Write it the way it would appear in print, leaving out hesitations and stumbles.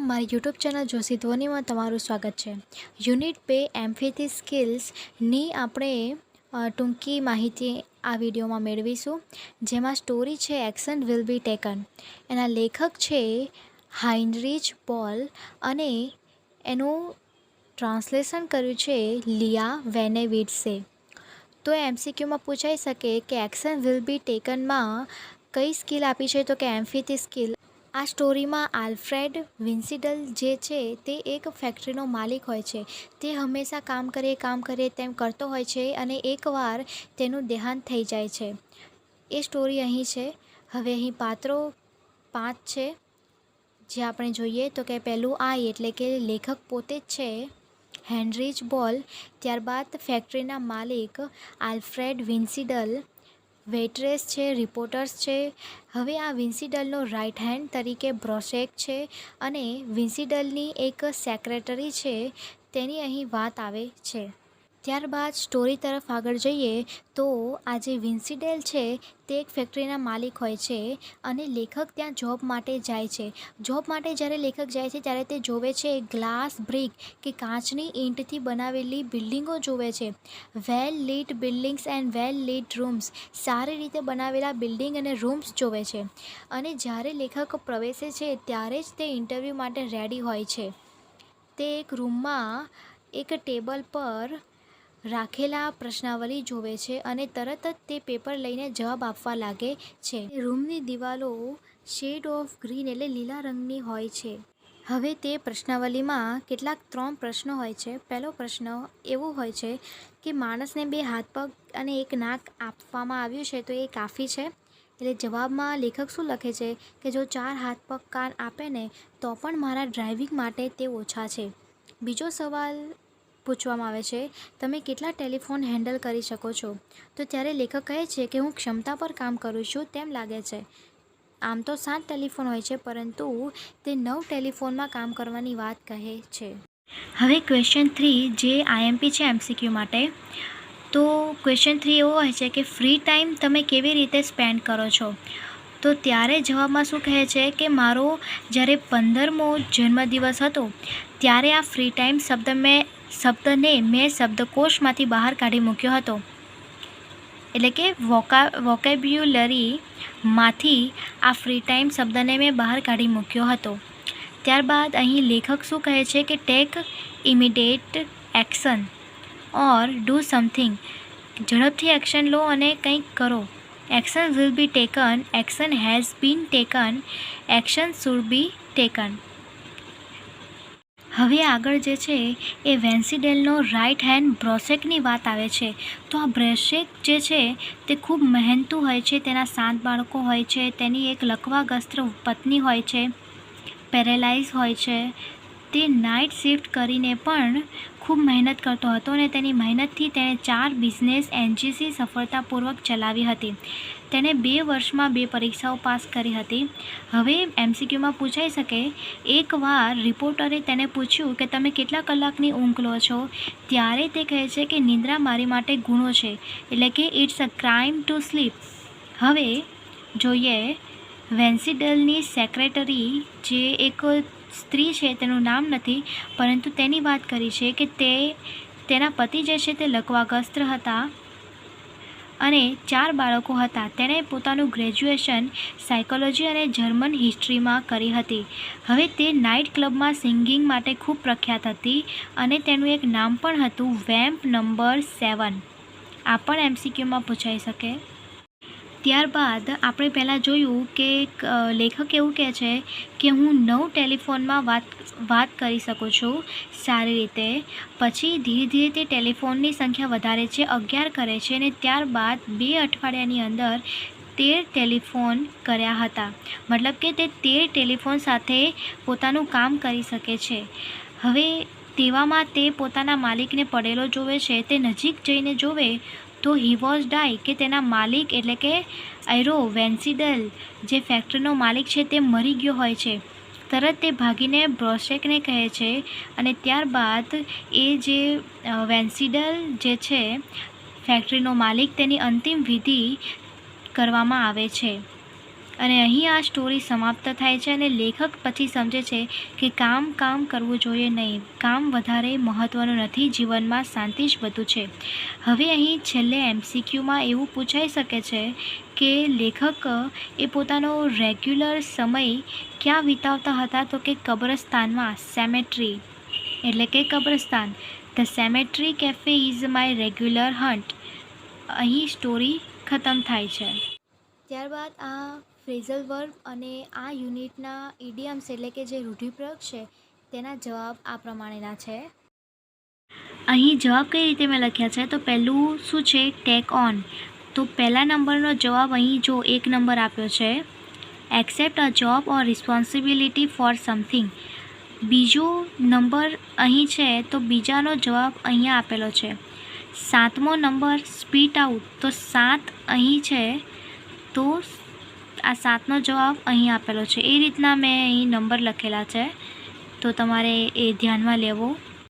મારી YouTube channel Joshi ધ્વનિમાં તમારું સ્વાગત છે. યુનિટ 2 એમ્ફેથી સ્કિલ્સની આપણે ટૂંકી માહિતી આ વિડીયોમાં મેળવીશું, જેમાં સ્ટોરી છે એક્શન વિલ બી ટેકન. એના લેખક છે હાઇનરીચ બોલ અને એનું ટ્રાન્સલેશન કર્યું છે લિયા વેને વિટ્સે. તો એમસીક્યુમાં પૂછાઈ શકે કે એક્શન વિલ બી ટેકનમાં કઈ સ્કિલ આપી છે, તો કે એમ્ફેથી સ્કિલ. આ સ્ટોરીમાં આલ્ફ્રેડ વિન્સીડલ જે છે તે એક ફેક્ટરીનો માલિક હોય છે. તે હંમેશા કામ કરે તેમ કરતો હોય છે અને એકવાર તેનું દેહાંત થઈ જાય છે. એ સ્ટોરી અહીં છે. હવે અહીં પાત્રો 5 છે જે આપણે જોઈએ તો કે પહેલું આઈ એટલે કે લેખક પોતે જ છે હેનરીચ બોલ. ત્યારબાદ ફેક્ટરીના માલિક આલ્ફ્રેડ વિન્સીડલ, વેઇટ્રેસ છે, રિપોર્ટર્સ છે. હવે આ વિન્સીડલનો રાઇટ હેન્ડ તરીકે બ્રોશેક છે અને વિન્સીડલની એક સેક્રેટરી છે, તેની અહીં વાત આવે છે. ત્યારબાદ સ્ટોરી તરફ આગળ જઈએ તો આ જે વિન્સીડલ છે તે એક ફેક્ટરીના માલિક હોય છે અને લેખક ત્યાં જોબ માટે જાય છે. જોબ માટે જ્યારે લેખક જાય છે ત્યારે તે જોવે છે ગ્લાસ બ્રિક કે કાચની ઈંટથી બનાવેલી બિલ્ડિંગો જોવે છે. Well lit buildings and well lit rooms, સારી રીતે બનાવેલા બિલ્ડિંગ અને રૂમ્સ જોવે છે. અને જ્યારે લેખક પ્રવેશે છે ત્યારે જ તે ઇન્ટરવ્યૂ માટે રેડી હોય છે. તે એક રૂમમાં એક ટેબલ પર રાખેલા પ્રશ્નાવલી જોવે છે અને તરત જ તે પેપર લઈને જવાબ આપવા લાગે છે. રૂમની દિવાલો શેડ ઓફ ગ્રીન એટલે લીલા રંગની હોય છે. હવે તે પ્રશ્નાવલીમાં કેટલાક 3 પ્રશ્નો હોય છે. પહેલો પ્રશ્ન એવો હોય છે કે માણસને 2 હાથ પગ અને એક નાક આપવામાં આવ્યું છે તો એ કાફી છે? એટલે જવાબમાં લેખક શું લખે છે કે જો 4 હાથ પગ કાન આપે ને તો પણ મારા ડ્રાઇવિંગ માટે તે ઓછા છે. બીજો સવાલ પૂછવામાં આવે છે, તમે કેટલા ટેલિફોન હેન્ડલ કરી શકો છો? તો ત્યારે લેખક કહે છે કે હું ક્ષમતા પર કામ કરું છું તેમ લાગે છે. આમ તો 7 ટેલિફોન હોય છે, પરંતુ તે 9 ટેલિફોનમાં કામ કરવાની વાત કહે છે. હવે ક્વેશ્ચન 3 જે આઈએમપી છે એમસીક્યુ માટે. તો ક્વેશ્ચન 3 એવો હોય છે કે ફ્રી ટાઈમ તમે કેવી રીતે સ્પેન્ડ કરો છો? તો ત્યારે જવાબમાં શું કહે છે કે મારો જ્યારે 15મો જન્મદિવસ હતો ત્યારે આ ફ્રી ટાઈમ શબ્દને મેં શબ્દકોશમાંથી બહાર કાઢી મૂક્યો હતો. એટલે કે વોકેબ્યુલરીમાંથી આ ફ્રી ટાઈમ શબ્દને મેં બહાર કાઢી મૂક્યો હતો. ત્યારબાદ અહીં લેખક શું કહે છે કે take immediate action or do something, ઝડપથી એક્શન લો અને કંઈક કરો. Action will be taken, action has been taken, action should be taken. હવે આગળ જે છે એ વેન્સીડેલનો રાઇટ હેન્ડ બ્રોશેકની વાત આવે છે. તો આ બ્રોશેક જે છે તે ખૂબ મહેનતુ હોય છે. તેના 7 બાળકો હોય છે. તેની એક લકવાગ્રસ્ત પત્ની હોય છે, પેરેલાઇઝ હોય છે. તે નાઇટ શિફ્ટ કરીને પણ ખૂબ મહેનત કરતો હતો અને તેની મહેનતથી તેણે 4 બિઝનેસ એજન્સી સફળતાપૂર્વક ચલાવી હતી. તેણે 2 વર્ષમાં 2 પરીક્ષાઓ પાસ કરી હતી. હવે એમસીક્યુમાં પૂછાઈ શકે, એકવાર રિપોર્ટરે તેને પૂછ્યું કે તમે કેટલા કલાકની ઊંઘ લો છો? ત્યારે તે કહે છે કે નિંદ્રા મારી માટે ગુનો છે, એટલે કે it's a crime to sleep. હવે જોઈએ વેન્સીડલની સેક્રેટરી જે એક સ્ત્રી છે, તેનું નામ નથી, પરંતુ તેની વાત કરી છે કે તેના પતિ જે છે તે લકવાગ્રસ્ત હતા અને 4 બાળકો હતા. તેણે પોતાનું ગ્રેજ્યુએશન સાયકોલોજી અને જર્મન હિસ્ટ્રીમાં કરી હતી. હવે તે નાઇટ ક્લબમાં સિંગિંગ માટે ખૂબ પ્રખ્યાત હતી અને તેનું એક નામ પણ હતું વેમ્પ નંબર 7. આ પણ એમસીક્યુમાં પૂછાઈ શકે. ત્યારબાદ આપણે પહેલાં જોયું કે લેખક એવું કહે છે કે હું 9 ટેલિફોનમાં વાત કરી શકું છું સારી રીતે. પછી ધીરે ધીરે તે ટેલિફોનની સંખ્યા વધારે છે, 11 કરે છે અને ત્યારબાદ 2 અઠવાડિયાની અંદર 13 ટેલિફોન કર્યા હતા. મતલબ કે તે 13 ટેલિફોન સાથે પોતાનું કામ કરી શકે છે. હવે તેવામાં તે પોતાના માલિકને પડેલો જોવે છે. તે નજીક જઈને જોવે તો હી વોઝ ડાઈ કે તેના માલિક એટલે કે આયરો વેન્સીડલ જે ફેક્ટરીનો માલિક છે તે મરી ગયો હોય છે. તરત તે ભાગીને બ્રોશેકને કહે છે અને ત્યારબાદ એ જે વેન્સીડલ જે છે ફેક્ટરીનો માલિક તેની અંતિમ વિધિ કરવામાં આવે છે. અને અહીં આ સ્ટોરી સમાપ્ત થાય છે અને લેખક પછી સમજે છે કે કામ કરવું જોઈએ નહીં, કામ વધારે મહત્ત્વનું નથી, જીવનમાં શાંતિ જ બધું છે. હવે અહીં છેલ્લે MCQમાં એવું પૂછાઈ શકે છે કે લેખક એ પોતાનો રેગ્યુલર સમય ક્યાં વિતાવતા હતા? તો કે કબ્રસ્તાનમાં, સેમેટ્રી એટલે કે કબ્રસ્તાન. The cemetery cafe is my regular haunt. અહીં સ્ટોરી ખતમ થાય છે. ત્યારબાદ આ ફ્રેઝલ વર્બ અને આ યુનિટના ઇડિયમ્સ એટલે કે જે રૂઢિપ્રયોગ છે તેના જવાબ આ પ્રમાણેના છે. અહીં જવાબ કઈ રીતે મેં લખ્યા છે તો પહેલું શું છે? Take on. તો પહેલા નંબરનો જવાબ અહીં જો 1 નંબર આપ્યો છે. એક્સેપ્ટ અ જોબ ઓર રિસ્પોન્સિબિલિટી ફોર સમથિંગ. બીજો નંબર અહીં છે તો બીજાનો જવાબ અહીંયા આપેલો છે. 7મો નંબર સ્પીટ આઉટ. તો 7 અહીં છે તો આ 7નો જવાબ અહીં આપેલો છે. એ રીતના મેં અહીં નંબર લખેલા છે તો તમારે એ ધ્યાનમાં લેવો.